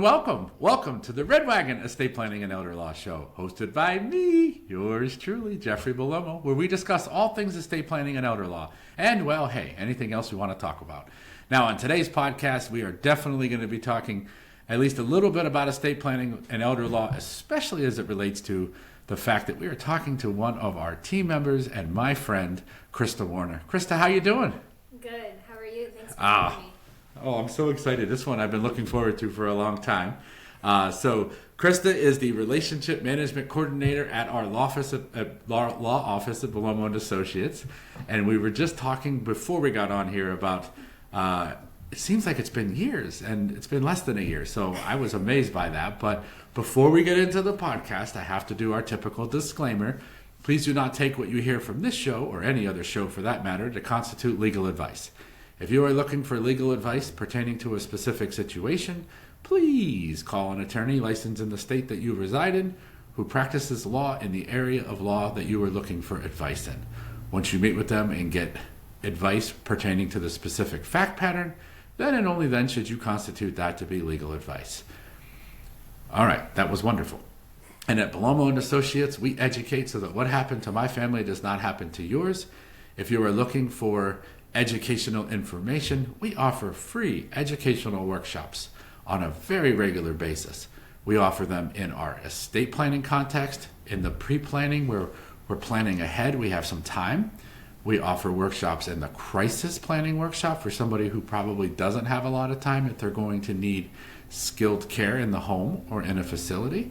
Welcome to the Red Wagon Estate Planning and Elder Law Show, hosted by me, yours truly, Jeffrey Bellomo, where we discuss all things estate planning and elder law, and, well, hey, anything else we want to talk about. Now, on today's podcast, we are definitely going to be talking at least a little bit about estate planning and elder law, especially as it relates to the fact that we are talking to one of our team members and my friend, Krista Warner. Krista, how you doing? Good. How are you? Thanks for having me. Oh, I'm so excited. This one I've been looking forward to for a long time. So Krista is the Relationship Management Coordinator at our law office at Bellomo Associates. And we were just talking before we got on here about, it seems like it's been years, and it's been less than a year. So I was amazed by that. But before we get into the podcast, I have to do our typical disclaimer. Please do not take what you hear from this show, or any other show for that matter, to constitute legal advice. If you are looking for legal advice pertaining to a specific situation, please call an attorney licensed in the state that you reside in who practices law in the area of law that you are looking for advice in. Once you meet with them and get advice pertaining to the specific fact pattern, then and only then should you constitute that to be legal advice. All right, that was wonderful. And at Bellomo Associates, we educate so that what happened to my family does not happen to yours. If you are looking for educational information, we offer free educational workshops on a very regular basis. We offer them in our estate planning context, in the pre-planning where we're planning ahead, we have some time. We offer workshops in the crisis planning workshop for somebody who probably doesn't have a lot of time if they're going to need skilled care in the home or in a facility.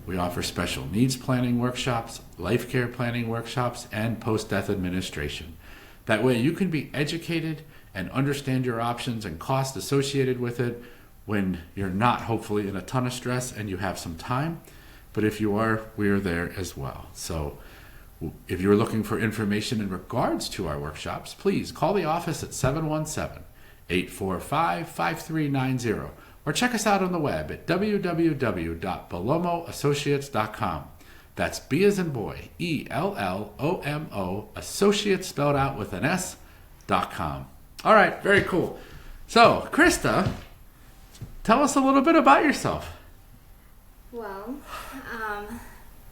We offer special needs planning workshops, life care planning workshops, and post-death administration. That way you can be educated and understand your options and costs associated with it when you're not hopefully in a ton of stress and you have some time. But if you are, we are there as well. So if you're looking for information in regards to our workshops, please call the office at 717-845-5390 or check us out on the web at www.bellomoassociates.com. That's B as in boy, ELLOMO, associates spelled out with an S.com. All right, very cool. So, Krista, tell us a little bit about yourself. Well,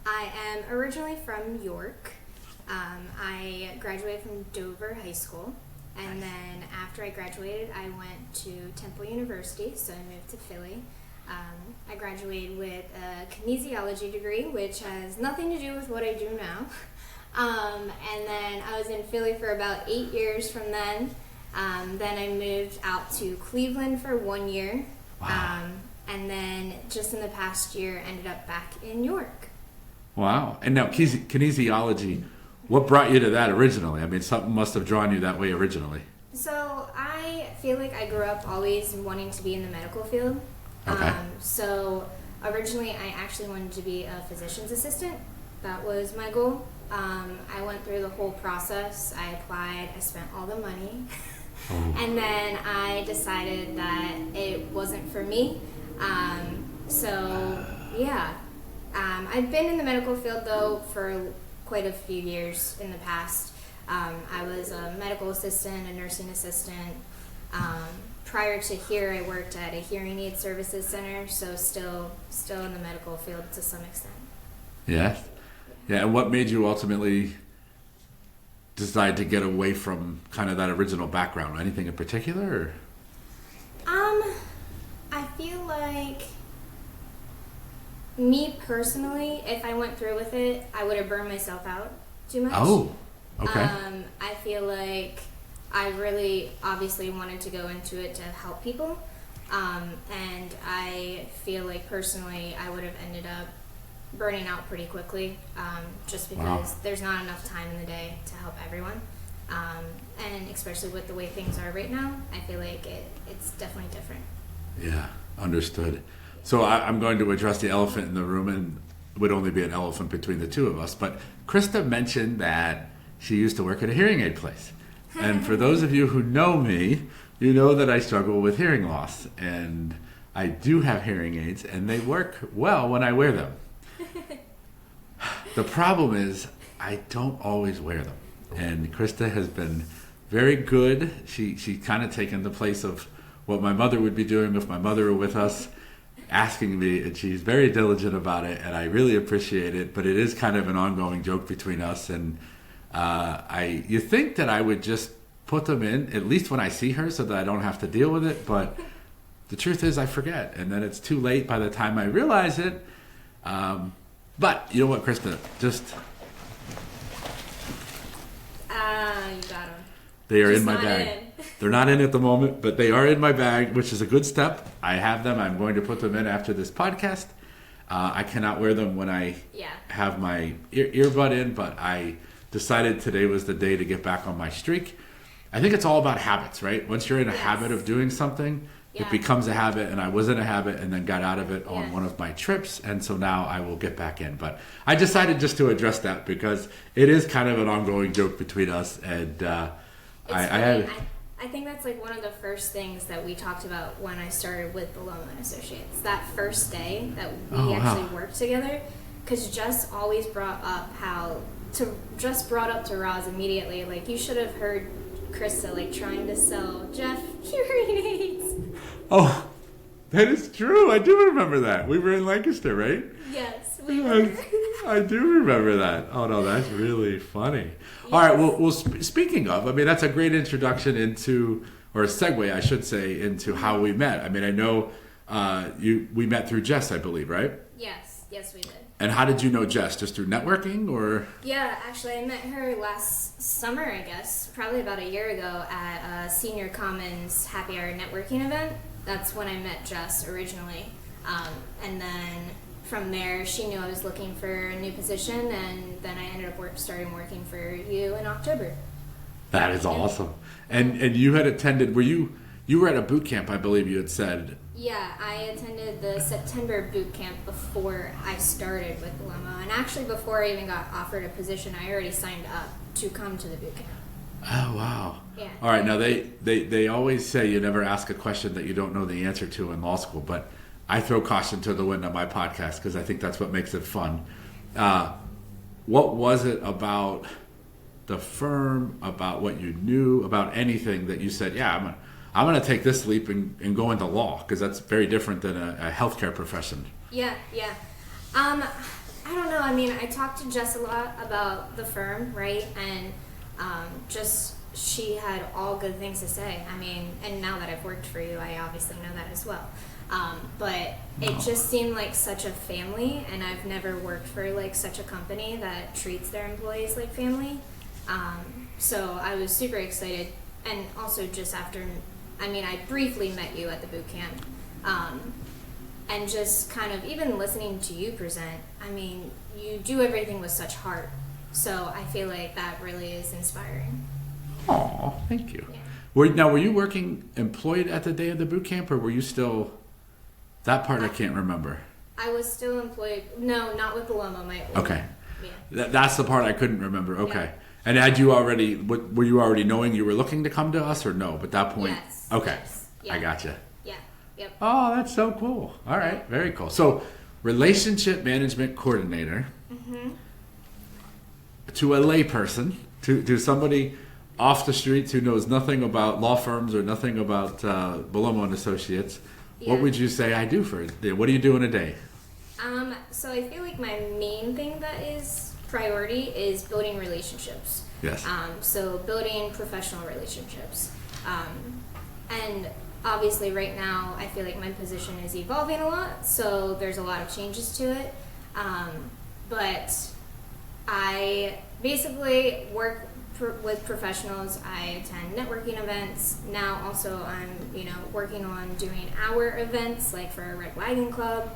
I am originally from York. I graduated from Dover High School, and then after I graduated, I went to Temple University, so I moved to Philly. I graduated with a kinesiology degree, which has nothing to do with what I do now. And then I was in Philly for about 8 years from then. Then I moved out to Cleveland for 1 year. Wow. And then just in the past year, ended up back in York. Wow. And now kinesiology, what brought you to that originally? I mean, something must have drawn you that way originally. So I feel like I grew up always wanting to be in the medical field. Okay. So originally I actually wanted to be a physician's assistant. That was my goal. I went through the whole process. I applied. I spent all the money. And then I decided that it wasn't for me. I've been in the medical field though for quite a few years in the past. I was a medical assistant, a nursing assistant. Prior to here, I worked at a hearing aid services center, so still in the medical field to some extent. Yeah. Yeah, and what made you ultimately decide to get away from kind of that original background? Anything in particular? I feel like me personally, if I went through with it, I would have burned myself out too much. Oh, okay. I feel like I really obviously wanted to go into it to help people, and I feel like personally I would have ended up burning out pretty quickly, just because there's not enough time in the day to help everyone, and especially with the way things are right now, I feel like it's definitely different. Yeah, understood. So I'm going to address the elephant in the room, and it would only be an elephant between the two of us, but Krista mentioned that she used to work at a hearing aid place. And for those of you who know me, you know that I struggle with hearing loss. And I do have hearing aids, and they work well when I wear them. The problem is I don't always wear them. And Krista has been very good. She kind of taken the place of what my mother would be doing if my mother were with us. asking me, and she's very diligent about it, and I really appreciate it. But it is kind of an ongoing joke between us, and you think that I would just put them in at least when I see her, so that I don't have to deal with it. But the truth is, I forget, and then it's too late by the time I realize it. But you know what, Krista? Just you got them. they are Just in my not bag. in. They're not in at the moment, but they are in my bag, which is a good step. I have them. I'm going to put them in after this podcast. I cannot wear them when I have my earbud in, but I decided today was the day to get back on my streak. I think it's all about habits, right? Once you're in a habit of doing something, it becomes a habit, and I was in a habit and then got out of it on one of my trips, and so now I will get back in. But I decided just to address that because it is kind of an ongoing joke between us, and I think that's like one of the first things that we talked about when I started with Bellomo Associates. That first day that we actually worked together, because Jess always brought up to Roz immediately, like, you should have heard Krista like trying to sell Jeff hearing aids. Oh, that is true. I do remember that. We were in Lancaster, right? Yes, we were. I do remember that. Oh, no, that's really funny. Yes. All right, well speaking of, I mean, that's a great introduction into, or a segue, I should say, into how we met. I mean, I know we met through Jess, I believe, right? Yes, we did. And how did you know Jess? Just through networking, or? Yeah, actually, I met her last summer, I guess, probably about a year ago at a Senior Commons Happy Hour networking event. That's when I met Jess originally. And then from there, she knew I was looking for a new position, and then I ended up starting working for you in October. That is awesome. And you had attended, you were at a boot camp, I believe you had said. Yeah, I attended the September boot camp before I started with Bellomo. And actually, before I even got offered a position, I already signed up to come to the boot camp. Oh, wow. Yeah. All right, now they always say you never ask a question that you don't know the answer to in law school, but I throw caution to the wind on my podcast because I think that's what makes it fun. What was it about the firm, about what you knew, about anything that you said, yeah, I'm going to take this leap and go into law, because that's very different than a healthcare profession. Yeah. I don't know. I mean, I talked to Jess a lot about the firm, right? And just she had all good things to say. I mean, and now that I've worked for you, I obviously know that as well. But it just seemed like such a family, and I've never worked for like such a company that treats their employees like family. So I was super excited, and also just after. I mean, I briefly met you at the boot camp, and just kind of even listening to you present, I mean, you do everything with such heart, so I feel like that really is inspiring. Oh, thank you. Yeah. Were you working employed at the day of the boot camp, or were you still, that part I can't remember. I was still employed, no, not with Bellomo, Okay. Yeah. That's the part I couldn't remember, okay. Yeah. And had you already, were you already knowing you were looking to come to us, or no? But that point, Yes. okay, Yes. Yeah. I gotcha. Yeah. Yep. Oh, that's so cool. All right, very cool. So, relationship management coordinator, to a layperson, to somebody off the streets who knows nothing about law firms or nothing about Bellomo Associates, what would you say I do for it? What do you do in a day? So I feel like my main thing that is priority is building relationships. Yes. So building professional relationships. And obviously right now I feel like my position is evolving a lot, so there's a lot of changes to it. But I basically work with professionals. I attend networking events. Now also I'm, working on doing our events, like for our Wagon Club.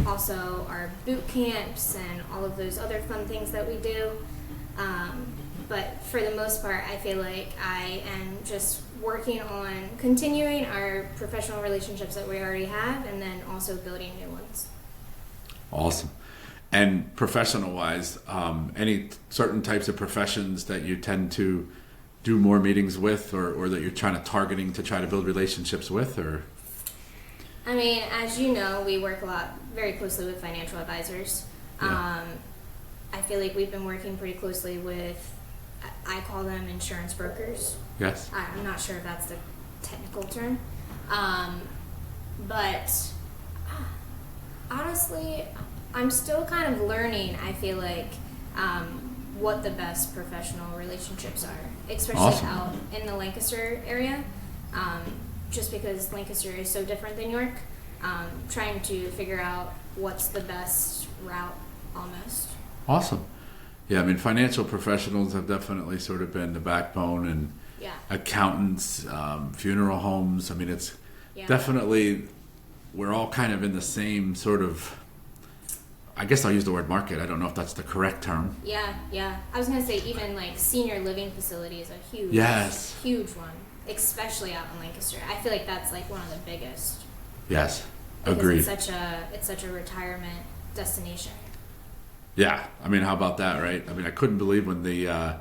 Also our boot camps and all of those other fun things that we do. But for the most part, I feel like I am just working on continuing our professional relationships that we already have, and then also building new ones. Awesome. And professional-wise, any certain types of professions that you tend to do more meetings with, or that you're targeting to try to build relationships with, or? I mean, as you know, we work very closely with financial advisors. Yeah. I feel like we've been working pretty closely with, I call them insurance brokers. Yes. I'm not sure if that's the technical term. But Honestly, I'm still kind of learning, I feel like, what the best professional relationships are, especially Awesome. out in the Lancaster area. Just because Lancaster is so different than York, trying to figure out what's the best route almost. Awesome. Yeah, I mean, financial professionals have definitely sort of been the backbone, and Yeah. accountants, funeral homes. I mean, it's Yeah. definitely, we're all kind of in the same sort of, I guess I'll use the word market. I don't know if that's the correct term. Yeah, yeah. I was gonna say even like senior living facility is a huge, huge one, especially out in Lancaster. I feel like that's like one of the biggest. Yes, Because agreed. It's such a retirement destination. Yeah, I mean, how about that, right? I mean, I couldn't believe when the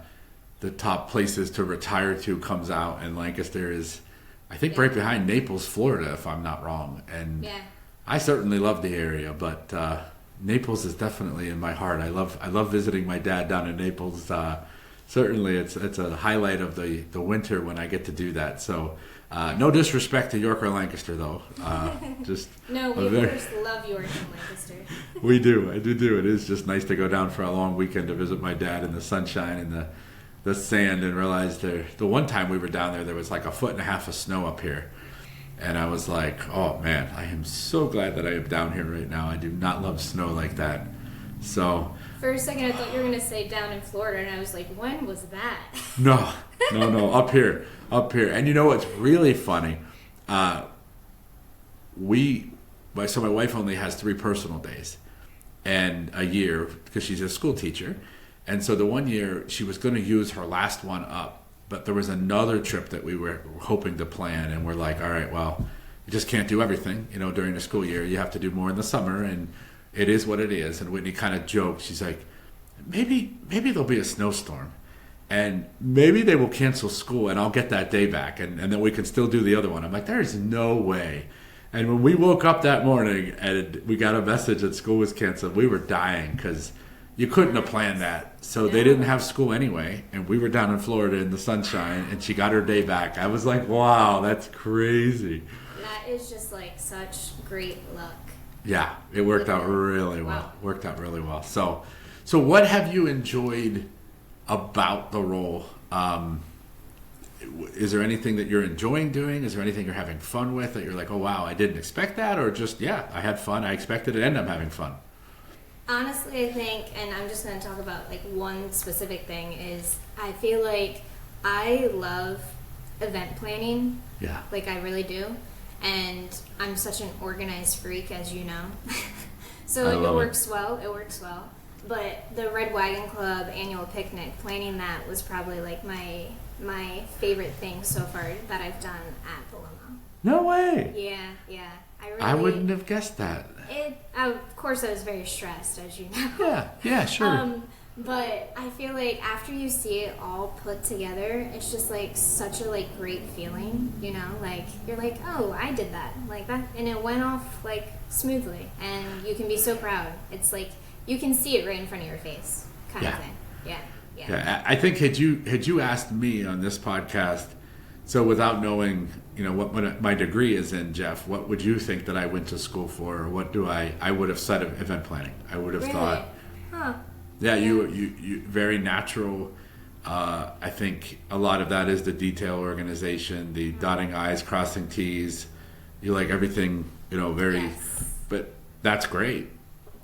top places to retire to comes out, and Lancaster is, I think, right behind Naples, Florida, if I'm not wrong. And Yeah. I certainly love the area, but Naples is definitely in my heart. I love visiting my dad down in Naples. Certainly, it's a highlight of the winter when I get to do that. So, no disrespect to York or Lancaster, though. Just No, we of course love York and Lancaster. we do. I do. It is just nice to go down for a long weekend to visit my dad in the sunshine and the sand, and realize the one time we were down there was like 1.5 feet of snow up here. And I was like, oh man, I am so glad that I am down here right now. I do not love snow like that. So For a second, I thought you were going to say down in Florida, and I was like, when was that? no, up here. And you know what's really funny? So my wife only has 3 personal days and a year because she's a school teacher. And so the one year she was going to use her last one up, but there was another trip that we were hoping to plan, and we're like, all right, well, you just can't do everything, during the school year. You have to do more in the summer, and it is what it is. And Whitney kind of joked. She's like, maybe there'll be a snowstorm, and maybe they will cancel school, and I'll get that day back, and then we can still do the other one. I'm like, there's no way. And when we woke up that morning and we got a message that school was canceled, we were dying because you couldn't have planned that. So they didn't have school anyway, and we were down in Florida in the sunshine, and she got her day back. I was like, wow, that's crazy. That is just like such great luck. Yeah, it worked out really well. Wow. So what have you enjoyed about the role? Is there anything that you're enjoying doing? Is there anything you're having fun with that you're like, oh wow, I didn't expect that? Or just, yeah, I had fun, I expected it, and I'm having fun? Honestly, I think, and I'm just going to talk about like one specific thing, is I feel like I love event planning. Yeah. Like I really do. And I'm such an organized freak, as you know. So like it works well. But the Red Wagon Club annual picnic, planning that was probably like my favorite thing so far that I've done at Bellomo. No way. Yeah. I wouldn't have guessed that. Of course, I was very stressed, as you know. Yeah, sure. But I feel like after you see it all put together, it's just like such a like great feeling, like you're like, oh, I did that, like that, and it went off like smoothly, and you can be so proud. It's like you can see it right in front of your face, kind of thing. Yeah. I think had you asked me on this podcast, so without knowing, what my degree is in, Jeff, what would you think that I went to school for, or what do I would have said of event planning? I would have thought, yeah, you very natural. I think a lot of that is the detail organization, the dotting I's, crossing T's. You like everything, very, but that's great.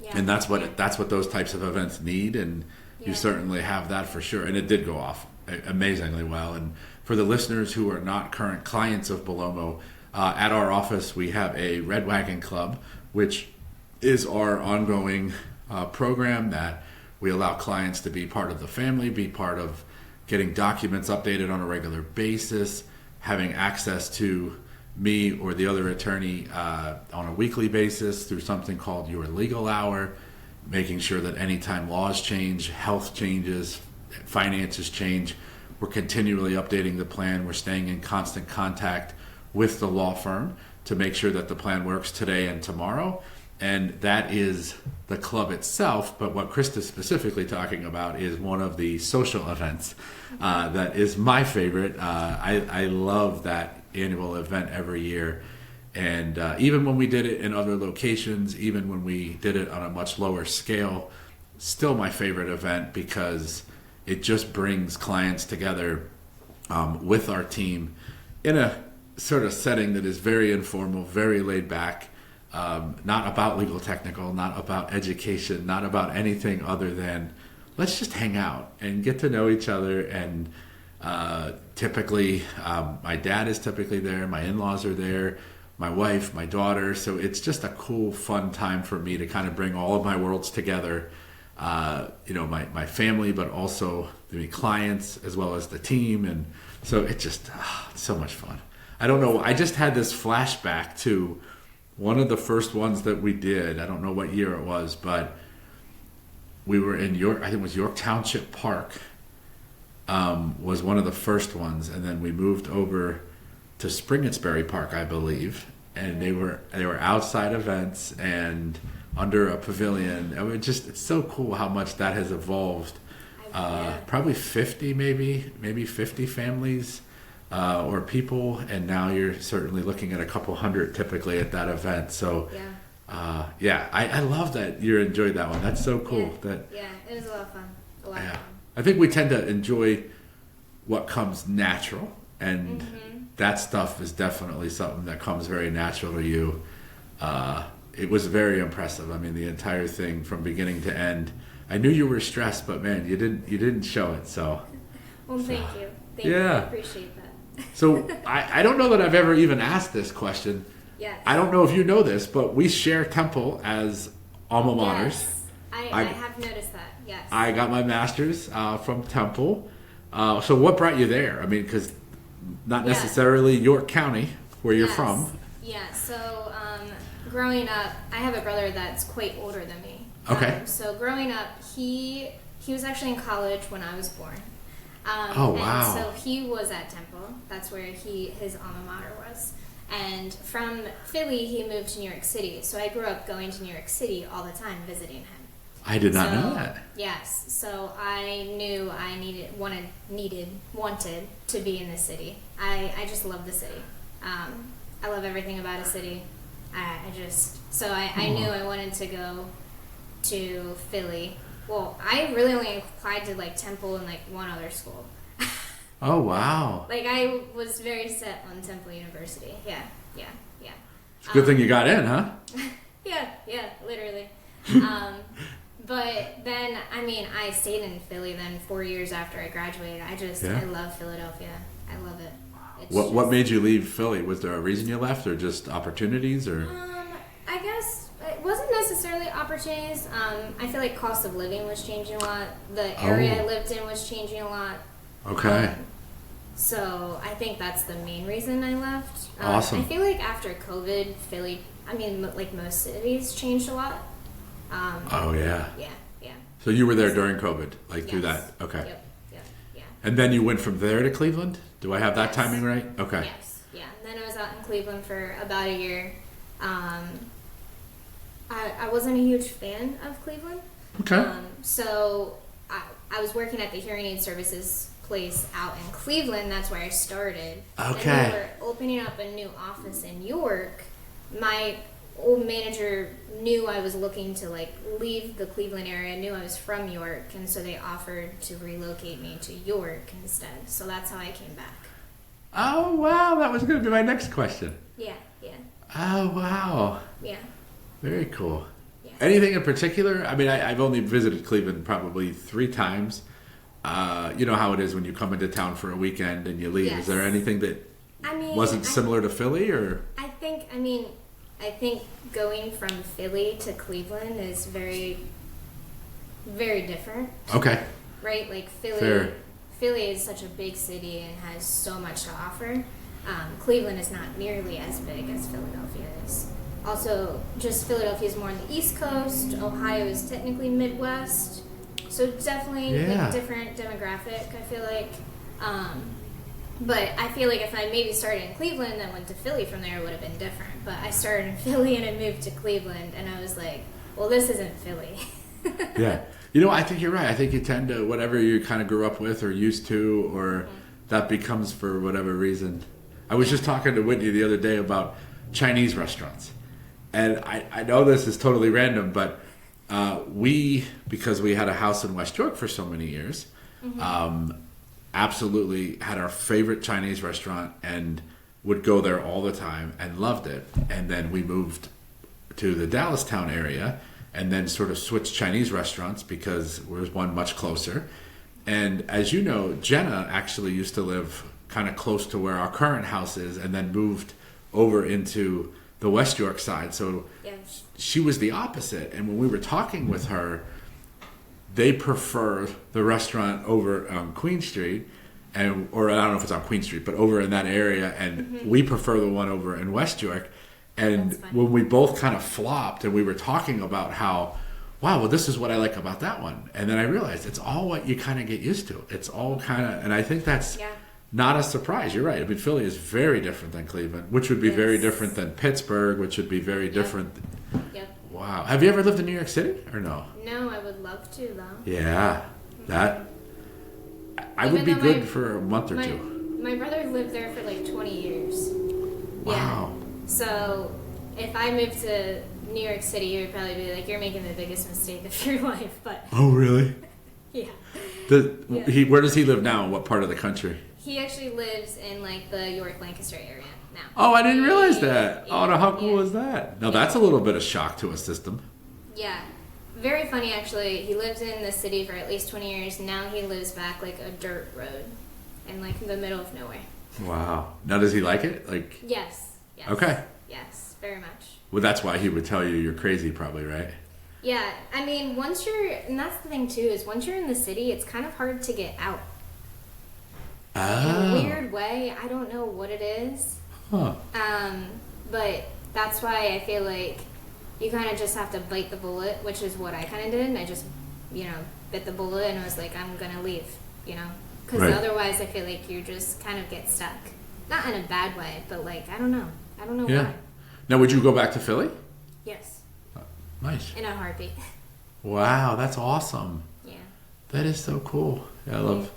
Yeah. And that's what those types of events need, and you certainly have that for sure. And it did go off amazingly well. And for the listeners who are not current clients of Bellomo, at our office we have a Red Wagon Club, which is our ongoing program that we allow clients to be part of the family, be part of getting documents updated on a regular basis, having access to me or the other attorney on a weekly basis through something called Your Legal Hour, making sure that anytime laws change, health changes, finances change, we're continually updating the plan. We're staying in constant contact with the law firm to make sure that the plan works today and tomorrow. And that is the club itself, but what Krista's specifically talking about is one of the social events that is my favorite. I love that annual event every year. And even when we did it in other locations, even when we did it on a much lower scale, still my favorite event because it just brings clients together with our team in a sort of setting that is very informal, very laid back, not about legal technical, not about education, not about anything other than let's just hang out and get to know each other. And typically, my dad is typically there, my in-laws are there, my wife, my daughter. So it's just a cool, fun time for me to kind of bring all of my worlds together. My family, but also the clients as well as the team. And so it's just it's so much fun. I don't know. I just had this flashback to one of the first ones that we did. I don't know what year it was, but we were in York. I think it was York Township Park was one of the first ones. And then we moved over to Springettsbury Park, I believe. And they were outside events and under a pavilion. It's so cool how much that has evolved. Probably 50, maybe 50 families or people, and now you're certainly looking at a couple hundred typically at that event. So I love that you enjoyed that one. That's so cool. It was a lot of fun. Of fun. I think we tend to enjoy what comes natural, and that stuff is definitely something that comes very natural to you. It was very impressive. I mean, the entire thing from beginning to end. I knew you were stressed, but man, you didn't show it. So, well, thank you. Thank you. I appreciate that. So I don't know that I've ever even asked this question. Yes. I don't know if you know this, but we share Temple as alma maters. Yes. I have noticed that. Yes. I got my master's from Temple. So what brought you there? I mean, because not necessarily York County where you're from. Yeah. So growing up, I have a brother that's quite older than me. Okay. So growing up, he was actually in college when I was born. Oh, wow. And so he was at Temple. That's where his alma mater was. And from Philly, he moved to New York City. So I grew up going to New York City all the time, visiting him. I did not know that. Yes. So I knew I wanted to be in the city. I just love the city. I love everything about a city. I knew I wanted to go to Philly. Well, I really only applied to Temple and one other school. Oh, wow. I was very set on Temple University. Yeah. It's a good thing you got in, huh? Yeah, literally. But then, I stayed in Philly then 4 years after I graduated. I love Philadelphia. I love it. What made you leave Philly? Was there a reason you left, or just opportunities, or? I guess it wasn't necessarily opportunities. I feel like cost of living was changing a lot. The area I lived in was changing a lot. Okay. So I think that's the main reason I left. Awesome. I feel like after COVID, Philly, most cities changed a lot. Oh, yeah. Yeah. So you were there during COVID, through that? Okay. Yep. And then you went from there to Cleveland? Do I have that timing right? Okay. Yes. Yeah. And then I was out in Cleveland for about a year. I wasn't a huge fan of Cleveland. Okay. So I was working at the hearing aid services place out in Cleveland. That's where I started. Okay. And we were opening up a new office in York. My old manager knew I was looking to leave the Cleveland area, knew I was from York, and so they offered to relocate me to York instead. So that's how I came back. Oh, wow. That was going to be my next question. Yeah. Oh, wow. Yeah. Very cool. Yeah. Anything in particular? I've only visited Cleveland probably 3 times. You know how it is when you come into town for a weekend and you leave. Yes. Is there anything that wasn't similar to Philly, or? I think going from Philly to Cleveland is very, very different. Okay. Right? Fair. Philly is such a big city and has so much to offer. Cleveland is not nearly as big as Philadelphia is. Also, just Philadelphia is more on the East Coast. Ohio is technically Midwest. So definitely different demographic, I feel like. But I feel like if I maybe started in Cleveland and went to Philly from there, it would have been different. But I started in Philly and I moved to Cleveland, and I was like, well, this isn't Philly. Yeah. I think you're right. I think you tend to, whatever you kind of grew up with or used to, or that becomes for whatever reason. I was just talking to Whitney the other day about Chinese restaurants. And I know this is totally random, but because we had a house in West York for so many years, absolutely had our favorite Chinese restaurant and would go there all the time and loved it. And then we moved to the Dallastown area and then sort of switched Chinese restaurants because there was one much closer. And as you know, Jenna actually used to live kind of close to where our current house is and then moved over into the West York side. So Yes. she was the opposite. And when we were talking with her, they prefer the restaurant over on Queen Street, or I don't know if it's on Queen Street, but over in that area. And we prefer the one over in West York. And when we both kind of flopped and we were talking about how, wow, well, this is what I like about that one. And then I realized it's all what you kind of get used to. It's all kind of, and I think that's not a surprise. You're right. I mean, Philly is very different than Cleveland, which would be very different than Pittsburgh, which would be very different. Yep. Wow. Have you ever lived in New York City or no? No, I would love to though. Yeah. That, I would be good for a month or two. My brother lived there for like 20 years. Wow. Yeah. So if I moved to New York City, he would probably be like, "You're making the biggest mistake of your life." But Oh, really? yeah. Where does he live now? What part of the country? He actually lives in like the York, Lancaster area now. Oh, I didn't realize that. Yeah. Oh, no, how cool is that? Now, that's a little bit of shock to a system. Yeah. Very funny, actually. He lived in the city for at least 20 years. Now he lives back like a dirt road in like the middle of nowhere. Wow. Now, does he like it? Like, Yes. Yes. Okay. Yes, very much. Well, that's why he would tell you you're crazy, probably, right? Yeah. I mean, and that's the thing too, is once you're in the city, it's kind of hard to get out. In a weird way. I don't know what it is. Huh. But that's why I feel like you kind of just have to bite the bullet, which is what I kind of did. And I just, bit the bullet and was like, I'm going to leave, Because otherwise I feel like you just kind of get stuck. Not in a bad way, but like, I don't know. I don't know why. Now, would you go back to Philly? Yes. Nice. In a heartbeat. Wow, that's awesome. Yeah. That is so cool. I love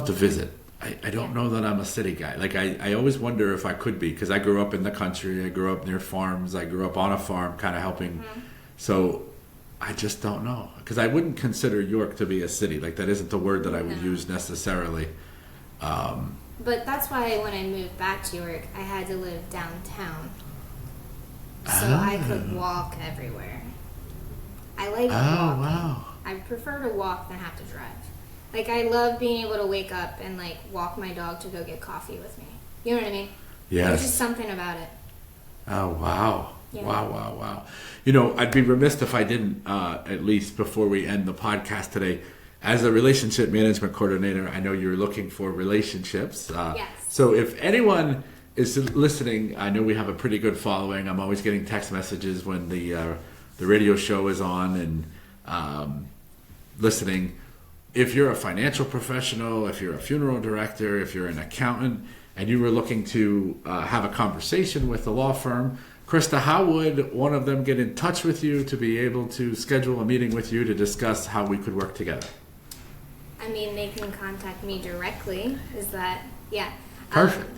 to visit. I don't know that I'm a city guy. Like, I always wonder if I could be, because I grew up in the country. I grew up near farms. I grew up on a farm kind of helping. So I just don't know. Because I wouldn't consider York to be a city. Like, that isn't the word that I would use necessarily. But that's why when I moved back to York, I had to live downtown. So I could walk everywhere. I like walking. Wow. I prefer to walk than have to drive. Like, I love being able to wake up and, like, walk my dog to go get coffee with me. You know what I mean? Yes. There's just something about it. Oh, wow. Yeah. Wow. I'd be remiss if I didn't, at least before we end the podcast today, as a relationship management coordinator, I know you're looking for relationships. Yes. So if anyone is listening, I know we have a pretty good following. I'm always getting text messages when the radio show is on and listening. If you're a financial professional, if you're a funeral director, if you're an accountant, and you were looking to have a conversation with the law firm, Krista, how would one of them get in touch with you to be able to schedule a meeting with you to discuss how we could work together? I mean, they can contact me directly. Is that, yeah. Perfect.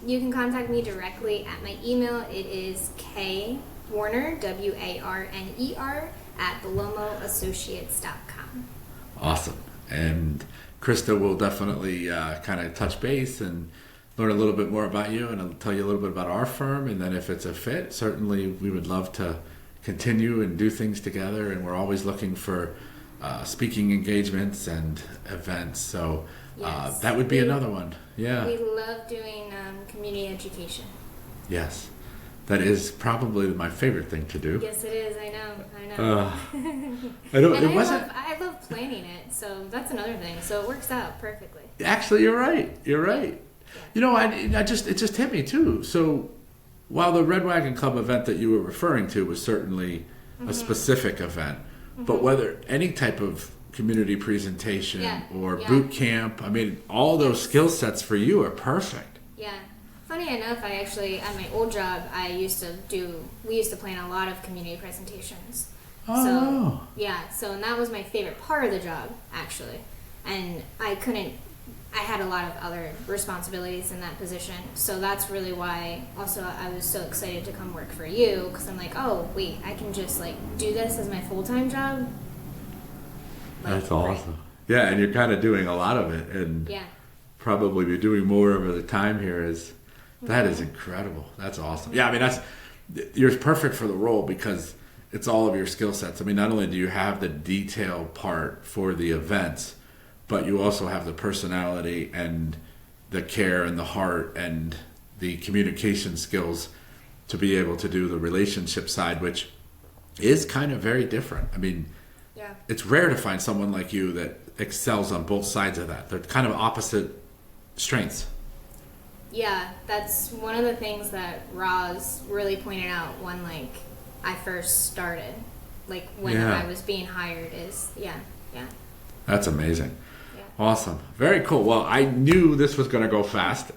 You can contact me directly at my email. It is kwarner, WARNER, at BellomoAssociates.com. Awesome. And Krista will definitely kind of touch base and learn a little bit more about you, and I'll tell you a little bit about our firm. And then if it's a fit, certainly we would love to continue and do things together. And we're always looking for speaking engagements and events. So that would be another one. Yeah. We love doing community education. Yes. That is probably my favorite thing to do. Yes, it is. I know. I love planning it, so that's another thing. So it works out perfectly. Actually, you're right. Yeah. It just hit me too. So while the Red Wagon Club event that you were referring to was certainly a specific event, but whether any type of community presentation or boot camp, I mean, all those skill sets for you are perfect. Yeah. Funny enough, I actually, at my old job, we used to plan a lot of community presentations. Oh. So, and that was my favorite part of the job, actually. And I couldn't I had a lot of other responsibilities in that position. So that's really why also I was so excited to come work for you, because I'm like, oh, wait, I can just like do this as my full-time job. Like, that's awesome. Yeah, and you're kind of doing a lot of it, and yeah. probably be doing more over the time here. That is incredible. That's awesome. Yeah, I mean, you're perfect for the role because it's all of your skill sets. I mean, not only do you have the detail part for the events, but you also have the personality and the care and the heart and the communication skills to be able to do the relationship side, which is kind of very different. I mean, Yeah. it's rare to find someone like you that excels on both sides of that. They're kind of opposite strengths. Yeah, that's one of the things that Roz really pointed out when like I first started, like when Yeah. I was being hired is yeah. That's amazing. Yeah. Awesome. Very cool. Well, I knew this was going to go fast.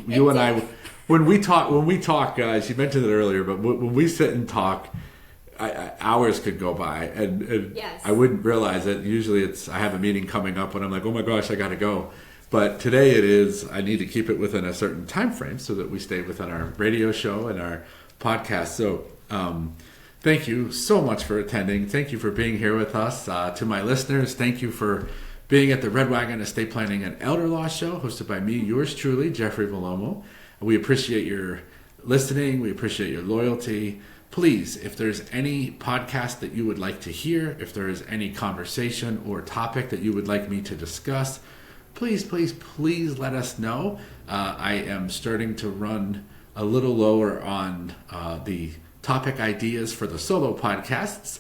You and I, when we talk, she mentioned it earlier, but when we sit and talk, hours could go by, and Yes. I wouldn't realize it. Usually I have a meeting coming up and I'm like, oh my gosh, I got to go. But today I need to keep it within a certain time frame so that we stay within our radio show and our podcast. So thank you so much for attending. Thank you for being here with us. To my listeners, thank you for being at the Red Wagon Estate Planning and Elder Law Show, hosted by me, yours truly, Jeffrey Bellomo. We appreciate your listening. We appreciate your loyalty. Please, if there's any podcast that you would like to hear, if there is any conversation or topic that you would like me to discuss, please let us know. I am starting to run a little lower on the topic ideas for the solo podcasts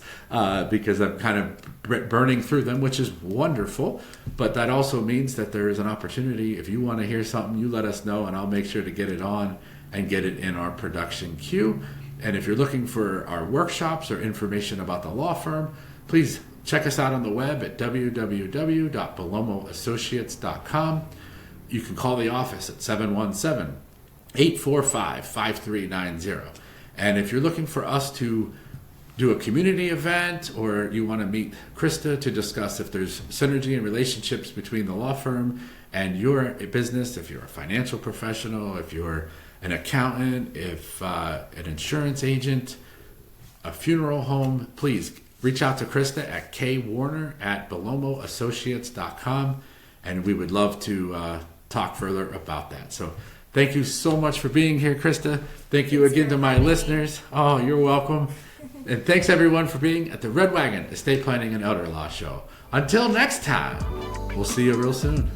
because I'm kind of burning through them, which is wonderful. But that also means that there is an opportunity. If you want to hear something, you let us know, and I'll make sure to get it on and get it in our production queue. And if you're looking for our workshops or information about the law firm, please check us out on the web at www.bellomoassociates.com. You can call the office at 717-845-5390. And if you're looking for us to do a community event, or you want to meet Krista to discuss if there's synergy and relationships between the law firm and your business, if you're a financial professional, if you're an accountant, if an insurance agent, a funeral home, please reach out to Krista at kwarner@bellomoassociates.com, and we would love to talk further about that. So thank you so much for being here, Krista. Thank you again to my listeners. Oh, you're welcome. And thanks everyone for being at the Red Wagon Estate Planning and Elder Law Show. Until next time, we'll see you real soon.